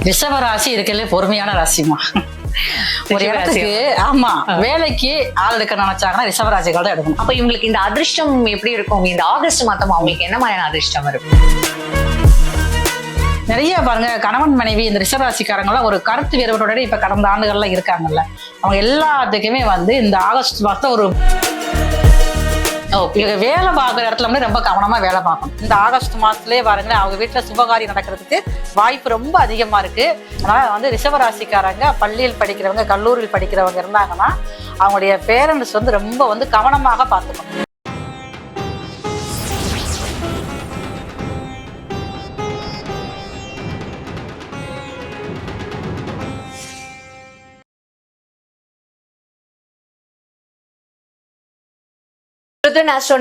ரிஷபராசி இருக்கல பொறுமையான ராசிமா. ஒரு இடத்துக்கு ஆமா வேலைக்கு ஆள் எடுக்க நினைச்சாங்கன்னா ரிஷபராசிகள் தான் எடுக்கணும். அப்ப இவங்களுக்கு இந்த அதிர்ஷ்டம் எப்படி இருக்கும்? இந்த ஆகஸ்ட் மாதம் அவங்களுக்கு என்ன மாதிரியான அதிர்ஷ்டம் இருக்கும்? நிறைய பாருங்க, கணவன் மனைவி இந்த ரிஷபராசிக்காரங்களாம் ஒரு கருத்து வேறுபாட்டோட இப்ப கடந்த ஆண்டுகள்ல இருக்காங்கல்ல, அவங்க எல்லாத்துக்குமே இந்த ஆகஸ்ட் மாசத்துல ஒரு வேலை பார்க்குற இடத்துல ரொம்ப கவனமா வேலை பார்க்கணும். இந்த ஆகஸ்ட் மாசத்துலயே பாருங்க, அவங்க வீட்டுல சுபகாரியம் நடக்கிறதுக்கு வாய்ப்பு ரொம்ப அதிகமா இருக்கு. அதனால ரிஷபராசிக்காரங்க பள்ளியில் படிக்கிறவங்க, கல்லூரியில் படிக்கிறவங்க இருந்தாங்கன்னா அவங்களுடைய பேரண்ட்ஸ் ரொம்ப கவனமாக பார்த்துக்கணும்.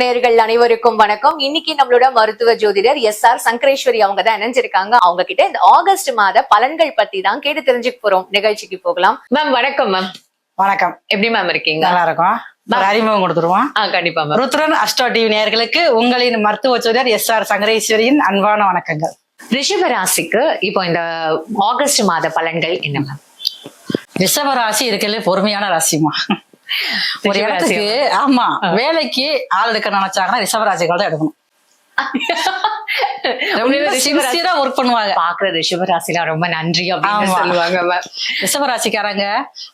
நேயர்கள் அனைவருக்கும் வணக்கம். இன்னைக்கு நம்மளோட மருத்துவ ஜோதிடர் SR சங்கரேஸ்வரி அவங்க தான் இணைஞ்சிருக்காங்க. அவங்க கிட்ட இந்த ஆகஸ்ட் மாத பலன்கள் பத்தி தான் கேட்டு தெரிஞ்சுக்க போறோம். நிகழ்ச்சிக்கு போகலாம். மேம் வணக்கம். மேம் வணக்கம். எப்படி மேம் இருக்கீங்க? நல்லா இருக்கும். அறிமுகம் கொடுத்துருவோம். கண்டிப்பா மேம். ருத்ரன் அஸ்ட்ரோ டிவி நேயர்களுக்கு உங்களின் மருத்துவ ஜோதிடர் SR சங்கரேஸ்வரியின் அன்பான வணக்கங்கள். ரிஷபராசிக்கு இப்போ இந்த ஆகஸ்ட் மாத பலன்கள் என்ன மேம்? ரிஷபராசி இருக்கல பொறுமையான ராசிமா. ஒரு இடத்துக்கு ஆமா வேலைக்கு ஆள் எடுக்க நினைச்சாங்கன்னா ரிஷபராசிகள் தான் எடுக்கணும். ஒர்க் பண்ணுவாங்க. பாக்குற ரிஷபராசில ரொம்ப நன்றி அப்படின்னு சொல்லுவாங்க. ரிஷபராசிக்காரங்க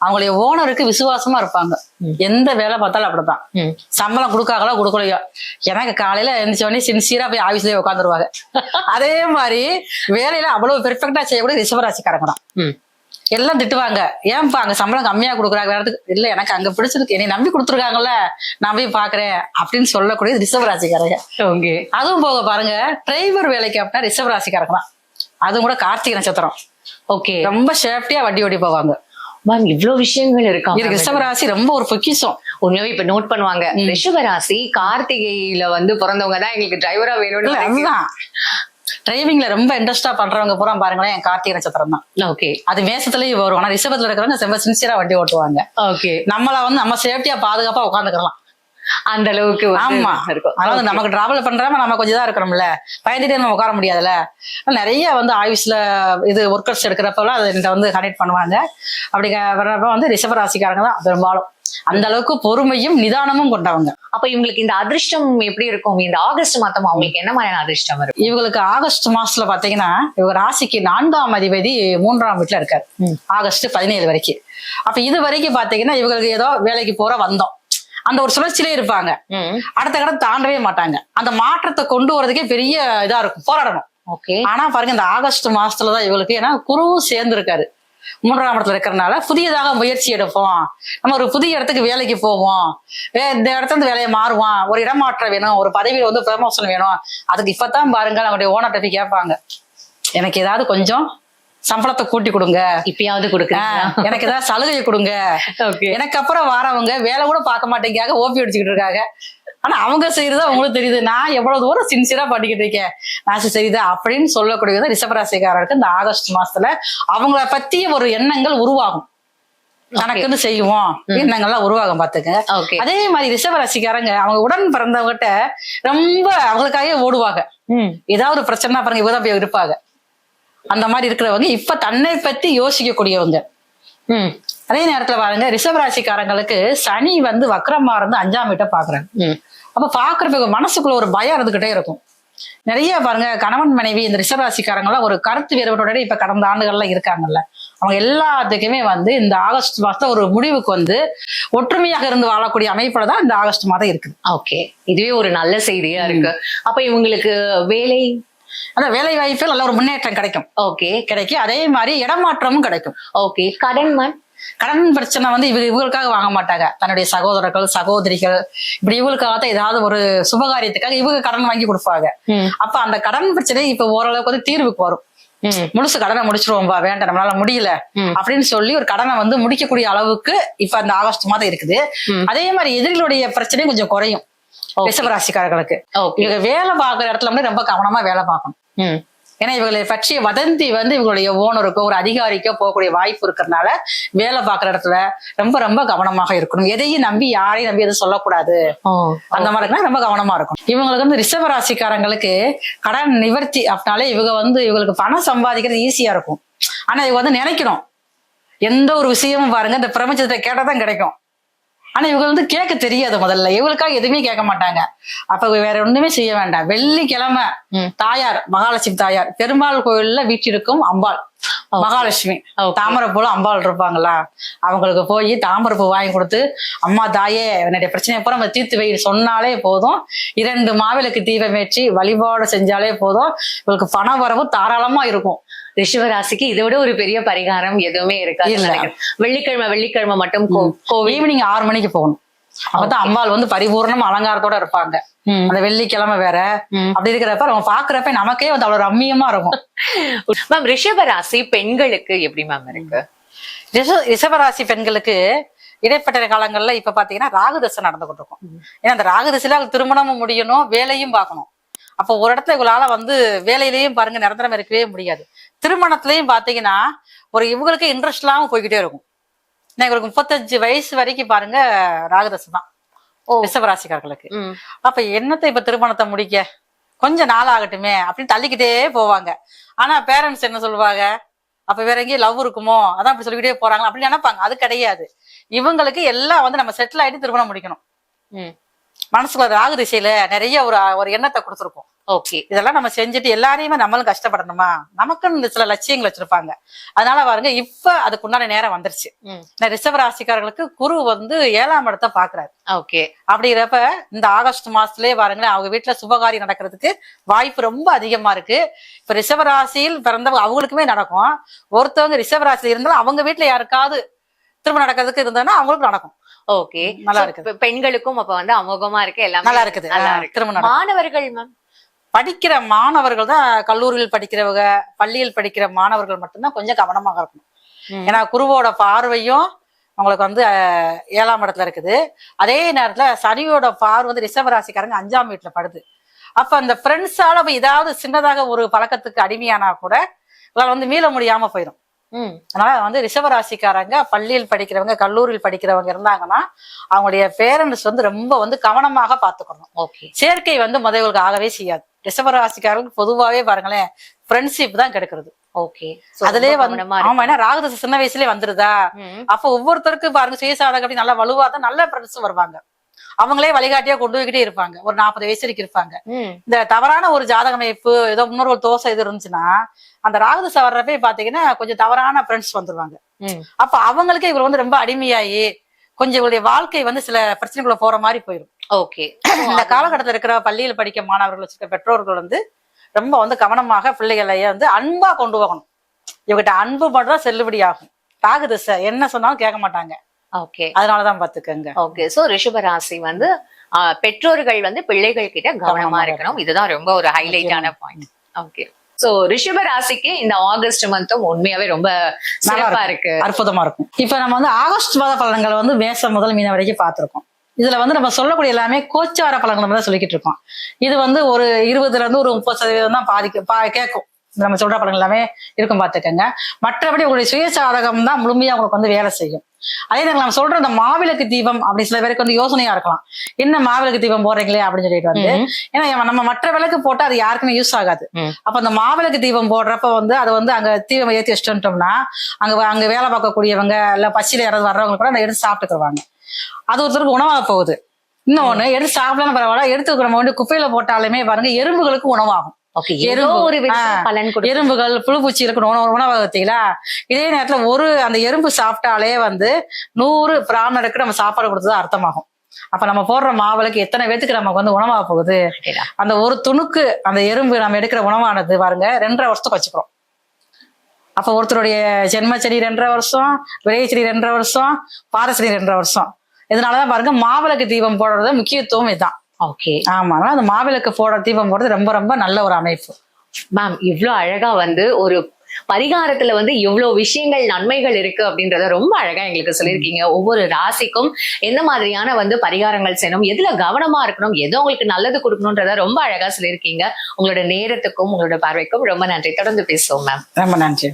அவங்களுடைய ஓனருக்கு விசுவாசமா இருப்பாங்க. எந்த வேலை பார்த்தாலும் அப்படிதான். சம்பளம் கொடுக்காங்களோ கொடுக்கலையோ, எனக்கு காலையில எழுந்திரிச்ச உடனே சின்சியரா போய் ஆபீஸ்லயே உட்காந்துருவாங்க. அதே மாதிரி வேலையில அவ்வளவு பெர்ஃபெக்டா செய்யக்கூடிய ரிஷபராசிக்காரங்க தான். எல்லாம் திட்டுவாங்க, ஏன்பா அங்க சம்பளம் கம்மியா கொடுக்குறாங்க, வேறதுக்கு இல்ல எனக்கு அங்க பிடிச்சிருக்கு, என்னை நம்பி கொடுத்துருக்காங்கல்ல, நான் போய் பாக்குறேன் அப்படின்னு சொல்லக்கூடிய ரிஷபராசிக்காரங்க. அதுவும் போக பாருங்க, டிரைவர் வேலைக்கு அப்படின்னா ரிஷபராசிக்காரங்க தான். அதுவும் கூட கார்த்திகை நட்சத்திரம். ஓகே, ரொம்ப சேஃப்டியா வண்டி ஓட்டி போவாங்க. மேம் இவ்வளவு விஷயங்கள் இருக்காங்க. ரிஷபராசி ரொம்ப ஒரு பொக்கிஷம். உண்மையாவே இப்ப நோட் பண்ணுவாங்க, ரிஷபராசி கார்த்திகையில பிறந்தவங்க தான் எங்களுக்கு டிரைவரா வேணும்னு. அதுதான் டிரைவிங்ல ரொம்ப இன்ட்ரெஸ்டா பண்றவங்க பூரா பாருங்களேன் என் கார்த்திகை நட்சத்திரம் தான். ஓகே, அது மேசத்துலயும் வரும். ஆனா ரிஷபத்துல இருக்கிறவங்க ரொம்ப சின்சியரா வண்டி ஓட்டுவாங்க. ஓகே, நம்மள நம்ம சேஃப்டியா பாதுகாப்பா உட்காந்துக்கலாம். அந்த அளவுக்கு ஆமா இருக்கும். அதாவது நமக்கு டிராவல் பண்றாம நம்ம கொஞ்சம் தான் இருக்கிறோம்ல, பயந்துட்டே நம்ம உட்கார முடியாதுல்ல. நிறைய ஆயுஷ்ல இது ஒர்க்கர்ஸ் எடுக்கிறப்பெல்லாம் அதை கனெக்ட் பண்ணுவாங்க. அப்படி வர்றப்ப ரிஷபராசிக்காரங்க தான் பெரும்பாலும் அந்த அளவுக்கு பொறுமையும் நிதானமும் கொண்டவங்க. அப்ப இவங்களுக்கு இந்த அதிர்ஷ்டம் எப்படி இருக்கும்? இந்த ஆகஸ்ட் மாதம் அவங்களுக்கு என்ன மாதிரியான அதிர்ஷ்டம் இருக்கும்? இவங்களுக்கு ஆகஸ்ட் மாசத்துல பாத்தீங்கன்னா, இவங்க ராசிக்கு 4ஆம் அதிபதி 3ஆம் வீட்டுல இருக்காரு ஆகஸ்ட் 17 வரைக்கும். அப்ப இது வரைக்கும் பாத்தீங்கன்னா இவங்களுக்கு ஏதோ வேலைக்கு வந்தோம் அந்த ஒரு சுழற்சியிலே இருப்பாங்க. அடுத்த கடை தாண்டவே மாட்டாங்க. அந்த மாற்றத்தை கொண்டு வரதுக்கே பெரிய இதா இருக்கும், போராடணும். ஓகே, ஆனா பாருங்க இந்த ஆகஸ்ட் மாசத்துலதான் இவங்களுக்கு, ஏன்னா குருவும் சேர்ந்து இருக்காரு 3ஆம் இடத்துல இருக்கிறதுனால புதியதாக முயற்சி எடுப்போம், நம்ம ஒரு புதிய இடத்துக்கு வேலைக்கு போவோம், இந்த இடத்துல இருந்து வேலையை மாறுவோம், ஒரு இடமாற்றம் வேணும், ஒரு பதவியில ப்ரமோஷன் வேணும். அதுக்கு இப்பதான் பாருங்க அவங்களுடைய ஓனர்கிட்ட போய் கேட்பாங்க, எனக்கு ஏதாவது கொஞ்சம் சம்பளத்தை கூட்டி கொடுங்க, இப்பயாவது கொடுங்க, எனக்கு ஏதாவது சலுகையை கொடுங்க. எனக்கு அப்புறம் வரவங்க வேலை கூட பார்க்க மாட்டேங்காங்க, ஓபி அடிச்சுக்கிட்டு இருக்காங்க. ஆனா அவங்க செய்யறது அவங்களுக்கு தெரியுது, நான் எவ்வளவு தூரம் சின்சியரா பண்ணிக்கிட்டு இருக்கேன், நான் சரிதா அப்படின்னு சொல்லக்கூடியது ரிஷபராசிக்காரருக்கு இந்த ஆகஸ்ட் மாசத்துல அவங்கள பத்தி ஒரு எண்ணங்கள் உருவாகும். கணக்குன்னு செய்வோம் எண்ணங்கள்லாம் உருவாகும் பாத்துக்க. அதே மாதிரி ரிஷபராசிக்காரங்க அவங்க உடன் பிறந்தவங்கிட்ட ரொம்ப அவங்களுக்காகவே ஓடுவாங்க. ஏதாவது ஒரு பிரச்சனை பாருங்க இவதான் போய் இருப்பாங்க. அந்த மாதிரி இருக்கிறவங்க இப்ப தன்னை பத்தி யோசிக்கக்கூடியவங்க. அதே நேரத்துல பாருங்க ரிஷபராசிக்காரங்களுக்கு சனி வக்ரமா இருந்து 5ஆம் வீட்டை பாக்குறாங்க. அப்ப பாக்குறப்ப மனசுக்குள்ள ஒரு பயம் இருந்துகிட்டே இருக்கும். நிறைய பாருங்க, கணவன் மனைவி இந்த ரிஷபராசிக்காரங்களாம் ஒரு கருத்து வேறுபாட்டோட இப்ப கடந்த ஆண்டுகள்ல இருக்காங்கல்ல, அவங்க எல்லாத்துக்குமே இந்த ஆகஸ்ட் மாசத்துல ஒரு முடிவுக்கு ஒற்றுமையாக இருந்து வாழக்கூடிய அமைப்புல தான் இந்த ஆகஸ்ட் மாதம் இருக்குது. ஓகே, இதுவே ஒரு நல்ல செய்தியா இருக்கு. அப்ப இவங்களுக்கு வேலை வேலை வாய்ப்பில் நல்ல ஒரு முன்னேற்றம் கிடைக்கும். ஓகே, கிடைக்கும். அதே மாதிரி இடமாற்றமும் கிடைக்கும். ஓகே, கடன் பிரச்சனை இவங்களுக்காக வாங்க மாட்டாங்க, தன்னுடைய சகோதரர்கள் சகோதரிகள் இப்படி இவங்களுக்காக தான் ஏதாவது ஒரு சுபகாரியத்துக்காக இவங்க கடன் வாங்கி கொடுப்பாங்க. அப்ப அந்த கடன் பிரச்சனை இப்ப ஓரளவுக்கு தீர்வுக்கு வரும். முழுசு கடனை முடிச்சிருவோம்பா, வேண்டாம் நம்மளால முடியல அப்படின்னு சொல்லி ஒரு கடனை முடிக்கக்கூடிய அளவுக்கு இப்ப அந்த ஆகஸ்ட் மாதம் இருக்குது. அதே மாதிரி எதிரிகளுடைய பிரச்சனையும் கொஞ்சம் குறையும் ரிஷபராசிக்காரர்களுக்கு. இவங்க வேலை பார்க்குற இடத்துல ரொம்ப கவனமா வேலை பார்க்கணும். ஏன்னா இவங்களை பற்றிய வதந்தி வந்து இவங்களுடைய ஓனருக்கோ ஒரு அதிகாரிக்கோ போகக்கூடிய வாய்ப்பு இருக்கிறதுனால வேலை பார்க்குற இடத்துல ரொம்ப ரொம்ப கவனமாக இருக்கணும். எதையும் நம்பி யாரையும் நம்பி எதுவும் சொல்லக்கூடாது. அந்த மாதிரி இருந்தா ரொம்ப கவனமா இருக்கும். இவங்களுக்கு வந்து ரிஷப ராசிக்காரங்களுக்கு கடன் நிவர்த்தி அப்படின்னாலே இவங்களுக்கு பணம் சம்பாதிக்கிறது ஈஸியா இருக்கும். ஆனா இவங்க வந்து நினைக்கணும், எந்த ஒரு விஷயமும் பாருங்க இந்த பிரபஞ்சத்தை கேட்டாதான் கிடைக்கும். ஆனா இவங்க வந்து கேட்க தெரியாது. முதல்ல இவங்களுக்காக எதுவுமே கேட்க மாட்டாங்க. அப்ப வேற ஒண்ணுமே செய்ய வேண்டாம். வெள்ளிக்கிழமை தாயார் மகாலட்சுமி தாயார் பெருமாள் கோயில்ல வீட்டிற்கும் அம்பாள் மகாலட்சுமி தாமரைப்பூல அம்பாள் இருப்பாங்களா, அவங்களுக்கு போய் தாமரைப்பூ வாங்கி கொடுத்து, அம்மா தாயே என்னுடைய பிரச்சனையை பூரா நம்ம தீர்த்து வை சொன்னாலே போதும். 2 மாவிளக்கு தீபம் ஏற்றி வழிபாடு செஞ்சாலே போதும். இவங்களுக்கு பண வரவு தாராளமா இருக்கும். ரிஷபராசிக்கு இதை விட ஒரு பெரிய பரிகாரம் எதுவுமே இருக்காது. வெள்ளிக்கிழமை மட்டும் ஈவினிங் 6 மணிக்கு போகணும். அப்பதான் அம்பாள் வந்து பரிபூர்ணம் அலங்காரத்தோட இருப்பாங்க. அந்த வெள்ளிக்கிழமை வேற. அப்படி இருக்கிறப்ப நம்ம பாக்குறப்ப நமக்கே வந்து அவ்வளவு ரம்மியமா இருக்கும். மேம் ரிஷபராசி பெண்களுக்கு எப்படி மேம் இருக்கு? ரிஷபராசி பெண்களுக்கு இடைப்பட்ட காலங்கள்ல இப்ப பாத்தீங்கன்னா ராகுதசை நடந்து கொண்டிருக்கும். ஏன்னா அந்த ராகுதசையில திருமணமும் முடியணும், வேலையும் பார்க்கணும். அப்போ ஒரு இடத்துல இவங்களால வந்து வேலையிலயும் பாருங்க நிரந்தரம் இருக்கவே முடியாது. திருமணத்திலயும் பாத்தீங்கன்னா இவங்களுக்கு இன்ட்ரெஸ்ட் இல்லாம போய்கிட்டே இருக்கும். இவங்களுக்கு 35 வயசு வரைக்கும் பாருங்க ராகுதசை தான் ரிஷபராசிக்காரர்களுக்கு. அப்ப என்னத்தை இப்ப திருமணத்தை முடிக்க கொஞ்சம் நாள் ஆகட்டுமே அப்படின்னு தள்ளிக்கிட்டே போவாங்க. ஆனா பேரண்ட்ஸ் என்ன சொல்லுவாங்க, அப்ப வேற எங்கேயும் லவ் இருக்குமோ அதான் அப்படி சொல்லிக்கிட்டே போறாங்க அப்படின்னு நினைப்பாங்க. அது கிடையாது. இவங்களுக்கு எல்லாம் வந்து நம்ம செட்டில் ஆயிட்டு திருமணம் முடிக்கணும். மனசுக்குள்ள ராகு திசையில நிறைய ஒரு எண்ணத்தை கொடுத்துருக்கோம். ஓகே, இதெல்லாம் நம்ம செஞ்சுட்டு எல்லாரையுமே நம்மளும் கஷ்டப்படணுமா, நமக்குன்னு சில லட்சியங்கள் வச்சிருப்பாங்க. அதனால பாருங்க இப்ப அதுக்குண்டான நேரம் வந்துருச்சு. ரிஷப ராசிக்காரர்களுக்கு குரு வந்து 7ஆம் இடத்தை பாக்குறாரு. ஓகே, அப்படிங்கிறப்ப இந்த ஆகஸ்ட் மாசத்துலயே பாருங்களேன் அவங்க வீட்டுல சுபகாரியம் நடக்கிறதுக்கு வாய்ப்பு ரொம்ப அதிகமா இருக்கு. இப்ப ரிஷபராசியில் பிறந்தவங்க அவங்களுக்குமே நடக்கும். ஒருத்தவங்க ரிஷபராசியில் இருந்தாலும் அவங்க வீட்டுல யாருக்காவது திருமணம் நடக்கிறதுக்கு இருந்தாங்கன்னா அவங்களுக்கு நடக்கும். ஓகே, நல்லா இருக்கு. பெண்களுக்கும் அப்ப வந்து அமோகமா இருக்கு, எல்லாம் நல்லா இருக்குது. திருமணம் மாணவர்கள் மேம் படிக்கிற மாணவர்கள் தான், கல்லூரியில் படிக்கிறவங்க பள்ளியில் படிக்கிற மாணவர்கள் மட்டும்தான் கொஞ்சம் கவனமாக இருக்கணும். ஏன்னா குருவோட பார்வையும் அவங்களுக்கு வந்து 7ஆம் இடத்துல இருக்குது. அதே நேரத்துல சனியோட பார்வை வந்து ரிஷபராசிக்காரங்க 5ஆம் வீட்டுல படுது. அப்ப அந்த ஃப்ரெண்ட்ஸால ஏதாவது சின்னதாக ஒரு பழக்கத்துக்கு அடிமையானா கூட இவங்களால வந்து மீள முடியாம போயிடும். அதனால வந்து ரிஷபராசிக்காரங்க பள்ளியில் படிக்கிறவங்க கல்லூரியில் படிக்கிறவங்க இருந்தாங்கன்னா அவங்களுடைய பேரண்ட்ஸ் வந்து ரொம்ப வந்து கவனமாக பாத்துக்கணும். சேர்க்கை வந்து முதல்வர்களுக்கு ஆகவே செய்யாது. ரிஷபராசிக்காரர்களுக்கு பொதுவாவே பாருங்களேன் ஃப்ரெண்ட்ஷிப் தான் கிடைக்கிறது. ஓகே, அதுலயே வந்து ஆமா, ஏன்னா ராகுதசை சின்ன வயசுலயே வந்துருதா. அப்ப ஒவ்வொருத்தருக்கும் பாருங்க சுயசாதகம் அப்படி நல்லா வலுவாதான் நல்ல ஃப்ரெண்ட்ஸ் வருவாங்க. அவங்களே வழிகாட்டியா கொண்டு போய்கிட்டே இருப்பாங்க. ஒரு 40 வயசு வரைக்கும் இருப்பாங்க. இந்த தவறான ஒரு ஜாதக அமைப்பு ஏதோ இன்னொரு ஒரு தோசை இது இருந்துச்சுன்னா அந்த ராகுதசை வர்றப்ப பாத்தீங்கன்னா கொஞ்சம் தவறான ஃப்ரெண்ட்ஸ் வந்துருவாங்க. அப்ப அவங்களுக்கே இவர் வந்து ரொம்ப அடிமையாயி கொஞ்சம் இவருடைய வாழ்க்கை வந்து சில பிரச்சனைக்குள்ள போற மாதிரி போயிடும். ஓகே, இந்த காலகட்டத்தில் இருக்கிற பள்ளியில் படிக்க மாணவர்கள் வச்சிருக்க பெற்றோர்கள் வந்து ரொம்ப வந்து கவனமாக பிள்ளைகளைய வந்து அன்பா கொண்டு போகணும். இவகிட்ட அன்பு மட்டும் செல்லுபடி ஆகும். ராகுதசை என்ன சொன்னாலும் கேட்க மாட்டாங்க. ஓகே, அதனாலதான் பாத்துக்கங்க. ஓகே, சோ ரிஷபராசி வந்து பெற்றோர்கள் வந்து பிள்ளைகள் கிட்ட கவனமா இருக்கணும். இதுதான் ரொம்ப ஒரு ஹைலைட்டான பாயிண்ட். ஓகே, சோ ரிஷபராசிக்கு இந்த ஆகஸ்ட் மந்த்தும் உண்மையாவே ரொம்ப சிறப்பா இருக்கு, அற்புதமா இருக்கும். இப்ப நம்ம வந்து ஆகஸ்ட் மாத பலன்கள் வந்து மேசம் முதல் மீனம் வரைக்கும் பார்த்திருக்கோம். இதுல வந்து நம்ம சொல்லக்கூடிய எல்லாமே கோச்சார பலன்கள் தான் சொல்லிக்கிட்டு இருக்கோம். இது வந்து ஒரு 20% இருந்து ஒரு 30% தான் கேட்கும். நம்ம சொல்ற பலன்கள் எல்லாமே இருக்கும் பாத்துக்கங்க. மற்றபடி உங்களுடைய சுயசாதகம் தான் முழுமையா உங்களுக்கு வந்து வேலை செய்யும். அதே நேரம் நம்ம சொல்ற அந்த மாவிளக்கு தீபம் அப்படி சில பேருக்கு வந்து யோசனையா இருக்கலாம், என்ன மாவிளக்கு தீபம் போடுறீங்களே அப்படின்னு சொல்லிட்டு வந்து. ஏன்னா நம்ம மற்ற விளக்கு போட்டா அது யாருக்குமே யூஸ் ஆகாது. அப்ப அந்த மாவிளக்கு தீபம் போடுறப்ப வந்து அது வந்து அங்க தீபம் ஏற்றி வச்சுட்டோம்னா அங்க வேலை பார்க்கக்கூடியவங்க இல்ல பசியில யாராவது வர்றவங்க கூட எடுத்து சாப்பிட்டுக்குவாங்க. அது ஒருத்தருக்கு உணவாக போகுது. இன்னொன்னு எடுத்து சாப்பிடலாம் பரவாயில்ல, எடுத்து நம்ம வந்து குப்பையில போட்டாலுமே பாருங்க எறும்புகளுக்கு உணவாகும். எறும்புகள் புழுப்பூச்சி இருக்கணும் உணவகத்தீங்களா. இதே நேரத்துல அந்த எறும்பு சாப்பிட்டாலே வந்து 100 பிராமணருக்கு நம்ம சாப்பாடு கொடுத்தது அர்த்தமாகும். அப்ப நம்ம போடுற மாவிளக்கு எத்தனை பேத்துக்கு நமக்கு வந்து உணவாக போகுது. அந்த ஒரு துணுக்கு அந்த எறும்பு நம்ம எடுக்கிற உணவானது பாருங்க 2.5 வருஷத்துக்கு வச்சுக்கிறோம். அப்ப ஒருத்தருடைய ஜென்மச்செடி 2.5 வருஷம், விரைச்செடி 2.5 வருஷம், பாரசெடி 2.5 வருஷம். இதனாலதான் பாருங்க மாவிளக்கு தீபம் போடுறது முக்கியத்துவம் இதுதான். ஓகே, ஆமா, அந்த மாவிளக்கு தீபம் போடுறது ரொம்ப ரொம்ப நல்ல ஒரு அமைப்பு. மேம் இவ்வளவு அழகா வந்து ஒரு பரிகாரத்துல வந்து எவ்வளவு விஷயங்கள் நன்மைகள் இருக்கு அப்படின்றத ரொம்ப அழகா எங்களுக்கு சொல்லியிருக்கீங்க. ஒவ்வொரு ராசிக்கும் எந்த மாதிரியான வந்து பரிகாரங்கள் செய்யணும், எதுல கவனமா இருக்கணும், எது உங்களுக்கு நல்லது கொடுக்கணும்ன்றத ரொம்ப அழகா சொல்லியிருக்கீங்க. உங்களோட நேரத்துக்கும் உங்களோட பார்வைக்கும் ரொம்ப நன்றி. தொடர்ந்து பேசுவோம் மேம். ரொம்ப நன்றி.